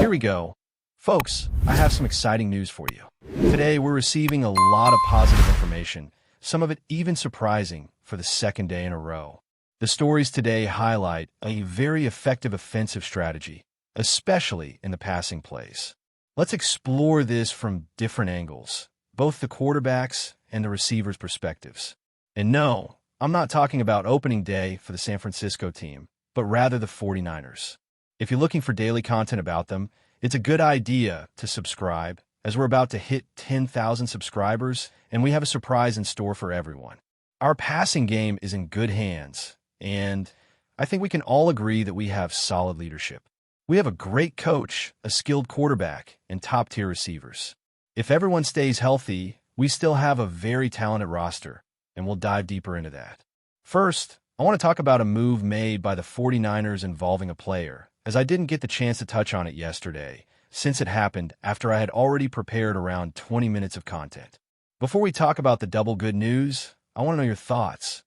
Here we go. Folks, I have some exciting news for you. Today, we're receiving a lot of positive information, some of it even surprising for the second day in a row. The stories today highlight a very effective offensive strategy, especially in the passing plays. Let's explore this from different angles, both the quarterback's and the receiver's perspectives. And no, I'm not talking about opening day for the San Francisco team, but rather the 49ers. If you're looking for daily content about them, it's a good idea to subscribe, as we're about to hit 10,000 subscribers, and we have a surprise in store for everyone. Our passing game is in good hands, and I think we can all agree that we have solid leadership. We have a great coach, a skilled quarterback, and top-tier receivers. If everyone stays healthy, we still have a very talented roster, and we'll dive deeper into that. First, I want to talk about a move made by the 49ers involving a player, as I didn't get the chance to touch on it yesterday, since it happened after I had already prepared around 20 minutes of content. Before we talk about the double good news, I want to know your thoughts.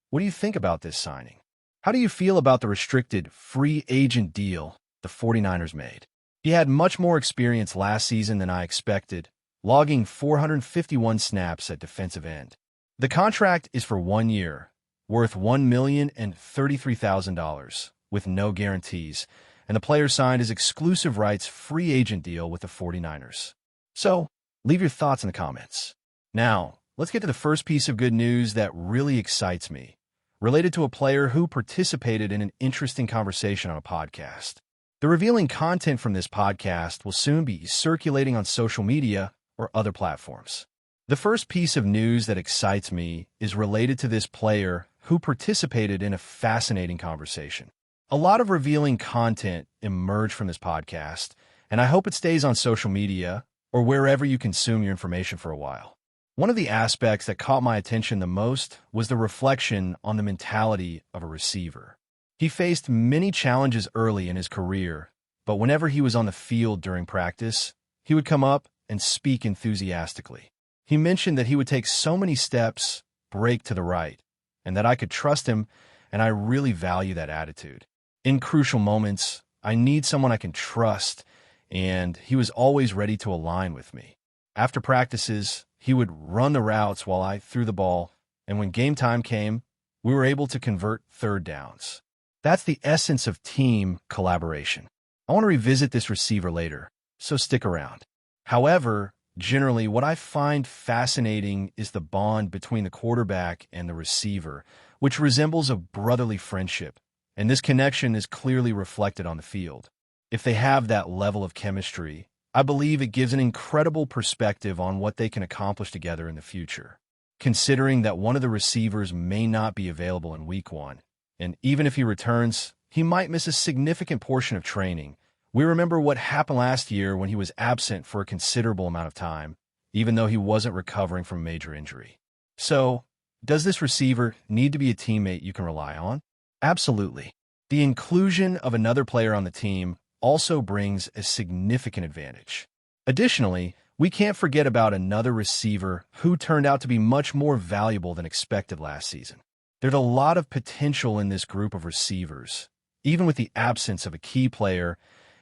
What do you think about this signing? How do you feel about the restricted free agent deal the 49ers made? He had much more experience last season than I expected, logging 451 snaps at defensive end. The contract is for 1 year, worth $1,033,000, with no guarantees, and the player signed his exclusive rights free agent deal with the 49ers. So, leave your thoughts in the comments. Now, let's get to the first piece of good news that really excites me, related to a player who participated in an interesting conversation on a podcast. The revealing content from this podcast will soon be circulating on social media or other platforms. The first piece of news that excites me is related to this player who participated in a fascinating conversation. A lot of revealing content emerged from this podcast, and I hope it stays on social media or wherever you consume your information for a while. One of the aspects that caught my attention the most was the reflection on the mentality of a receiver. He faced many challenges early in his career, but whenever he was on the field during practice, he would come up and speak enthusiastically. He mentioned that he would take so many steps, break to the right, and that I could trust him, and I really value that attitude. In crucial moments, I need someone I can trust, and he was always ready to align with me. After practices, he would run the routes while I threw the ball, and when game time came, we were able to convert third downs. That's the essence of team collaboration. I want to revisit this receiver later, so stick around. However, generally, what I find fascinating is the bond between the quarterback and the receiver, which resembles a brotherly friendship, and this connection is clearly reflected on the field. If they have that level of chemistry, I believe it gives an incredible perspective on what they can accomplish together in the future. Considering that one of the receivers may not be available in Week 1, and even if he returns, he might miss a significant portion of training. We remember what happened last year when he was absent for a considerable amount of time, even though he wasn't recovering from a major injury. So, does this receiver need to be a teammate you can rely on? Absolutely. The inclusion of another player on the team also brings a significant advantage. Additionally, we can't forget about another receiver who turned out to be much more valuable than expected last season. There's a lot of potential in this group of receivers, even with the absence of a key player,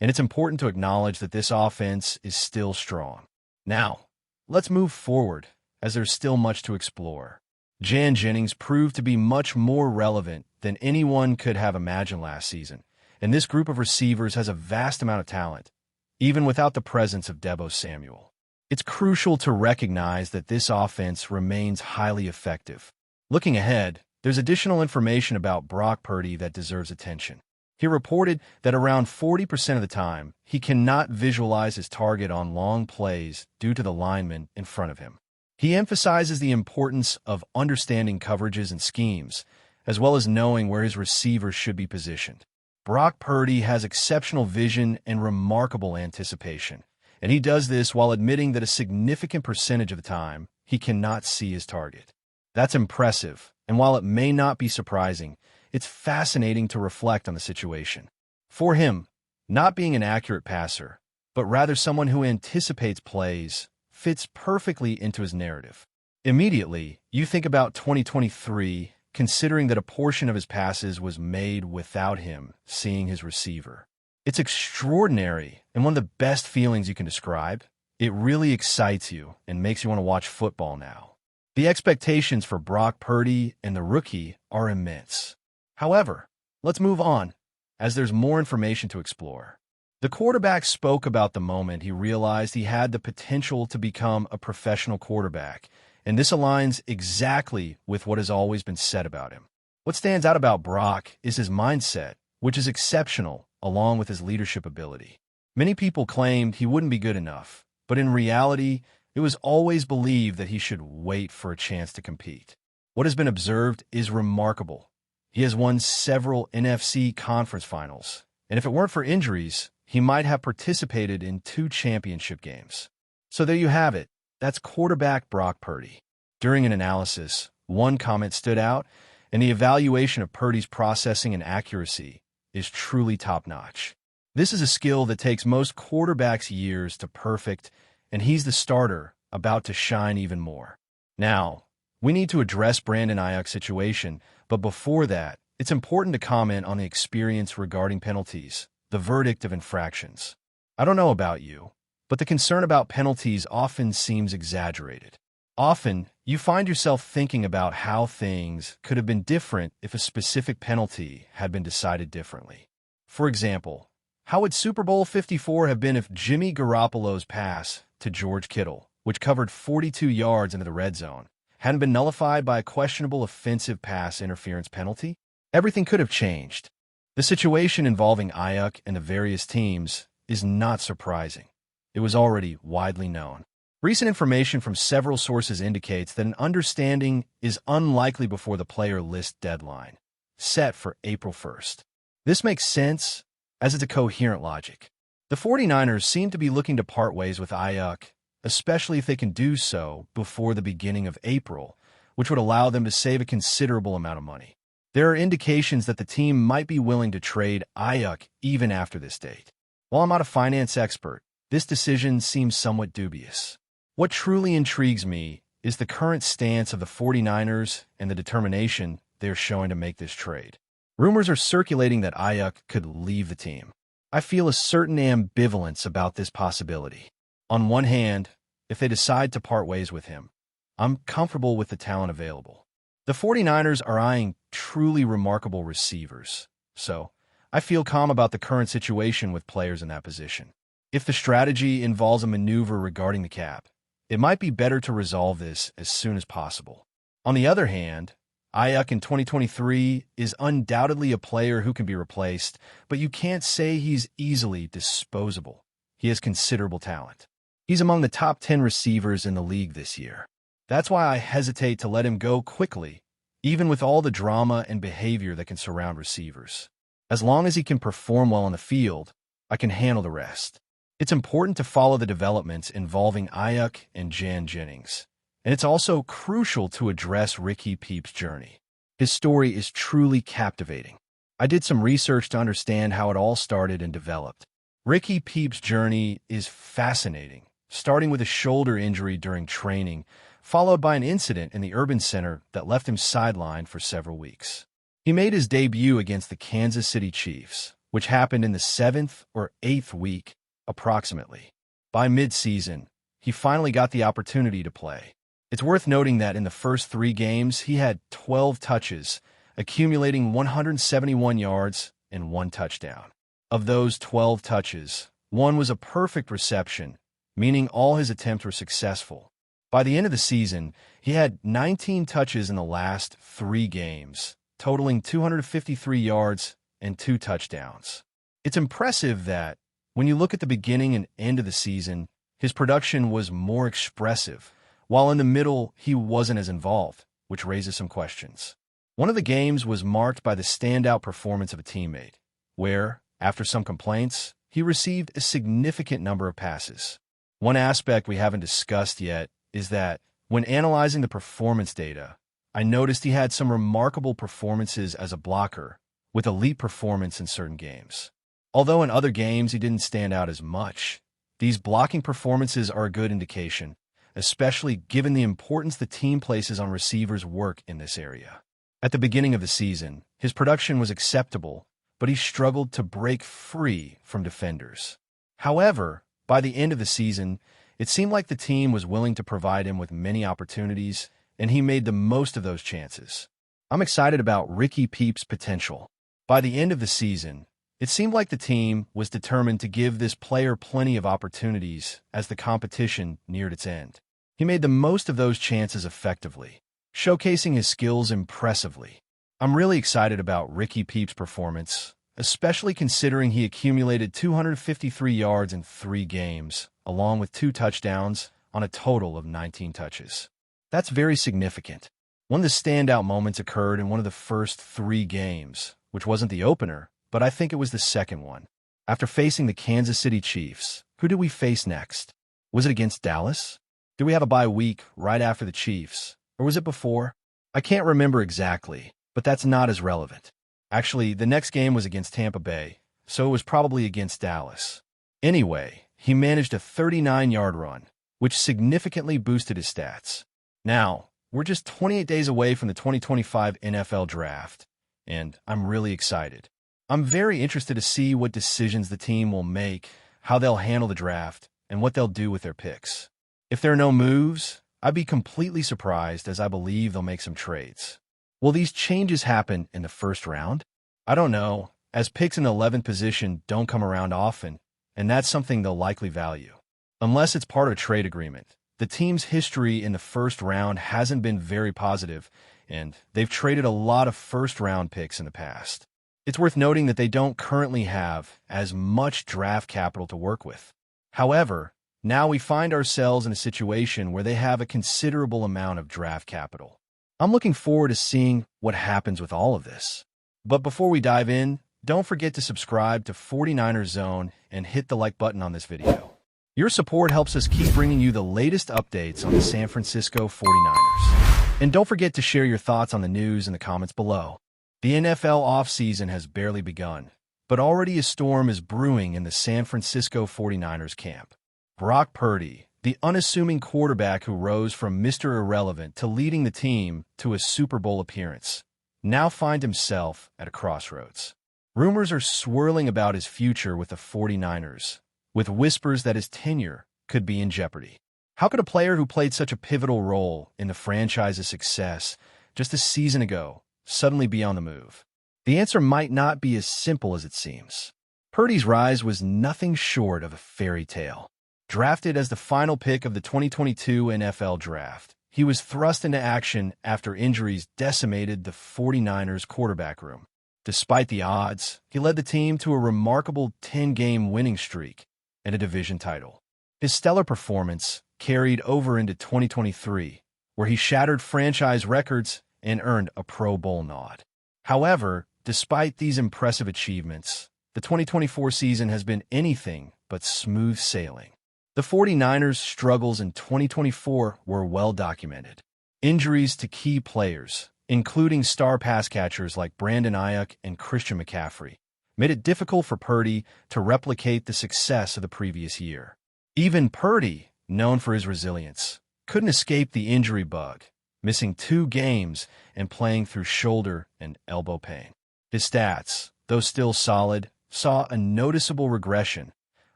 and it's important to acknowledge that this offense is still strong. Now, let's move forward, as there's still much to explore. Jan Jennings proved to be much more relevant than anyone could have imagined last season, and this group of receivers has a vast amount of talent, even without the presence of Deebo Samuel. It's crucial to recognize that this offense remains highly effective. Looking ahead, there's additional information about Brock Purdy that deserves attention. He reported that around 40% of the time, he cannot visualize his target on long plays due to the linemen in front of him. He emphasizes the importance of understanding coverages and schemes, as well as knowing where his receivers should be positioned. Brock Purdy has exceptional vision and remarkable anticipation, and he does this while admitting that a significant percentage of the time, he cannot see his target. That's impressive, and while it may not be surprising, it's fascinating to reflect on the situation. For him, not being an accurate passer, but rather someone who anticipates plays, fits perfectly into his narrative. Immediately, you think about 2023, considering that a portion of his passes was made without him seeing his receiver. It's extraordinary and one of the best feelings you can describe. It really excites you and makes you want to watch football now. The expectations for Brock Purdy and the rookie are immense. However, let's move on, as there's more information to explore. The quarterback spoke about the moment he realized he had the potential to become a professional quarterback, and this aligns exactly with what has always been said about him. What stands out about Brock is his mindset, which is exceptional, along with his leadership ability. Many people claimed he wouldn't be good enough, but in reality, it was always believed that he should wait for a chance to compete. What has been observed is remarkable. He has won several NFC conference finals, and if it weren't for injuries, he might have participated in 2 championship games. So there you have it. That's quarterback Brock Purdy. During an analysis, one comment stood out, and the evaluation of Purdy's processing and accuracy is truly top-notch. This is a skill that takes most quarterbacks years to perfect, and he's the starter about to shine even more. Now, we need to address Brandon Aiyuk's situation, but before that, it's important to comment on the experience regarding penalties, the verdict of infractions. I don't know about you, but the concern about penalties often seems exaggerated. Often, you find yourself thinking about how things could have been different if a specific penalty had been decided differently. For example, how would Super Bowl 54 have been if Jimmy Garoppolo's pass to George Kittle, which covered 42 yards into the red zone, hadn't been nullified by a questionable offensive pass interference penalty? Everything could have changed. The situation involving Aiyuk and the various teams is not surprising. It was already widely known. Recent information from several sources indicates that an understanding is unlikely before the player list deadline, set for April 1st. This makes sense, as it's a coherent logic. The 49ers seem to be looking to part ways with Aiyuk, especially if they can do so before the beginning of April, which would allow them to save a considerable amount of money. There are indications that the team might be willing to trade Aiyuk even after this date. While I'm not a finance expert, this decision seems somewhat dubious. What truly intrigues me is the current stance of the 49ers and the determination they're showing to make this trade. Rumors are circulating that Aiyuk could leave the team. I feel a certain ambivalence about this possibility. On one hand, if they decide to part ways with him, I'm comfortable with the talent available. The 49ers are eyeing truly remarkable receivers, so I feel calm about the current situation with players in that position. If the strategy involves a maneuver regarding the cap, it might be better to resolve this as soon as possible. On the other hand, Aiyuk in 2023 is undoubtedly a player who can be replaced, but you can't say he's easily disposable. He has considerable talent. He's among the top 10 receivers in the league this year. That's why I hesitate to let him go quickly, even with all the drama and behavior that can surround receivers. As long as he can perform well on the field, I can handle the rest. It's important to follow the developments involving Aiyuk and Jan Jennings, and it's also crucial to address Ricky Peaps' journey. His story is truly captivating. I did some research to understand how it all started and developed. Ricky Peaps' journey is fascinating, starting with a shoulder injury during training, followed by an incident in the urban center that left him sidelined for several weeks. He made his debut against the Kansas City Chiefs, which happened in the 7th or 8th week, approximately. By mid-season, he finally got the opportunity to play. It's worth noting that in the first 3 games, he had 12 touches, accumulating 171 yards and 1 touchdown. Of those 12 touches, 1 was a perfect reception, meaning all his attempts were successful. By the end of the season, he had 19 touches in the last 3 games, totaling 253 yards and 2 touchdowns. It's impressive that, when you look at the beginning and end of the season, his production was more expressive, while in the middle he wasn't as involved, which raises some questions. One of the games was marked by the standout performance of a teammate, where, after some complaints, he received a significant number of passes. One aspect we haven't discussed yet is that, when analyzing the performance data, I noticed he had some remarkable performances as a blocker, with elite performance in certain games. Although in other games he didn't stand out as much, these blocking performances are a good indication, especially given the importance the team places on receivers' work in this area. At the beginning of the season, his production was acceptable, but he struggled to break free from defenders. However, by the end of the season, it seemed like the team was willing to provide him with many opportunities, and he made the most of those chances. I'm excited about Ricky Peeps' potential. By the end of the season, it seemed like the team was determined to give this player plenty of opportunities as the competition neared its end. He made the most of those chances effectively, showcasing his skills impressively. I'm really excited about Ricky Peeps' performance, especially considering he accumulated 253 yards in 3 games, along with 2 touchdowns on a total of 19 touches. That's very significant. One of the standout moments occurred in one of the first 3 games, which wasn't the opener, but I think it was the second one. After facing the Kansas City Chiefs, who did we face next? Was it against Dallas? Did we have a bye week right after the Chiefs? Or was it before? I can't remember exactly, but that's not as relevant. Actually, the next game was against Tampa Bay, so it was probably against Dallas. Anyway, he managed a 39-yard run, which significantly boosted his stats. Now, we're just 28 days away from the 2025 NFL Draft, and I'm really excited. I'm very interested to see what decisions the team will make, how they'll handle the draft, and what they'll do with their picks. If there are no moves, I'd be completely surprised, as I believe they'll make some trades. Will these changes happen in the first round? I don't know, as picks in the 11th position don't come around often, and that's something they'll likely value. Unless it's part of a trade agreement. The team's history in the first round hasn't been very positive, and they've traded a lot of first-round picks in the past. It's worth noting that they don't currently have as much draft capital to work with. However, now we find ourselves in a situation where they have a considerable amount of draft capital. I'm looking forward to seeing what happens with all of this. But before we dive in, don't forget to subscribe to 49ers Zone and hit the like button on this video. Your support helps us keep bringing you the latest updates on the San Francisco 49ers. And don't forget to share your thoughts on the news in the comments below. The NFL offseason has barely begun, but already a storm is brewing in the San Francisco 49ers camp. Brock Purdy, the unassuming quarterback who rose from Mr. Irrelevant to leading the team to a Super Bowl appearance, now finds himself at a crossroads. Rumors are swirling about his future with the 49ers, with whispers that his tenure could be in jeopardy. How could a player who played such a pivotal role in the franchise's success just a season ago suddenly be on the move? The answer might not be as simple as it seems. Purdy's rise was nothing short of a fairy tale. Drafted as the final pick of the 2022 NFL Draft, he was thrust into action after injuries decimated the 49ers quarterback room. Despite the odds, he led the team to a remarkable 10-game winning streak and a division title. His stellar performance carried over into 2023, where he shattered franchise records and earned a Pro Bowl nod. However, despite these impressive achievements, the 2024 season has been anything but smooth sailing. The 49ers' struggles in 2024 were well documented. Injuries to key players, including star pass catchers like Brandon Aiyuk and Christian McCaffrey, made it difficult for Purdy to replicate the success of the previous year. Even Purdy, known for his resilience, couldn't escape the injury bug, missing 2 games and playing through shoulder and elbow pain. His stats, though still solid, saw a noticeable regression,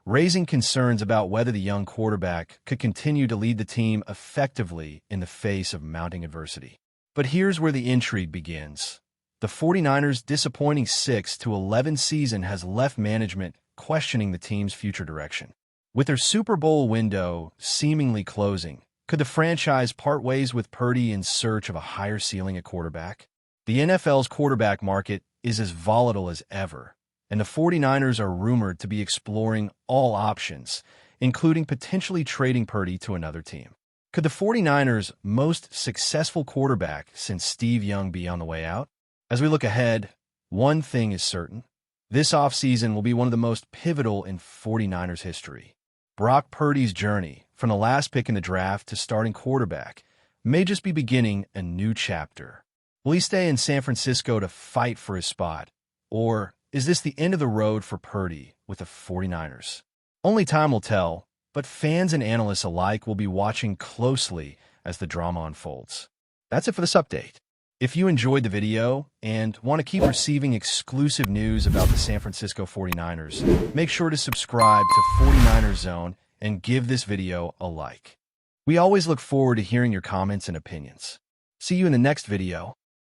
raising concerns about whether the young quarterback could continue to lead the team effectively in the face of mounting adversity. But here's where the intrigue begins. The 49ers' disappointing 6-11 season has left management questioning the team's future direction. With their Super Bowl window seemingly closing, could the franchise part ways with Purdy in search of a higher ceiling at quarterback? The NFL's quarterback market is as volatile as ever, and the 49ers are rumored to be exploring all options, including potentially trading Purdy to another team. Could the 49ers' most successful quarterback since Steve Young be on the way out? As we look ahead, one thing is certain. This offseason will be one of the most pivotal in 49ers history. Brock Purdy's journey, from the last pick in the draft to starting quarterback, may just be beginning a new chapter. Will he stay in San Francisco to fight for his spot? Or is this the end of the road for Purdy with the 49ers? Only time will tell, but fans and analysts alike will be watching closely as the drama unfolds. That's it for this update. If you enjoyed the video and want to keep receiving exclusive news about the San Francisco 49ers, make sure to subscribe to 49ers Zone and give this video a like. We always look forward to hearing your comments and opinions. See you in the next video.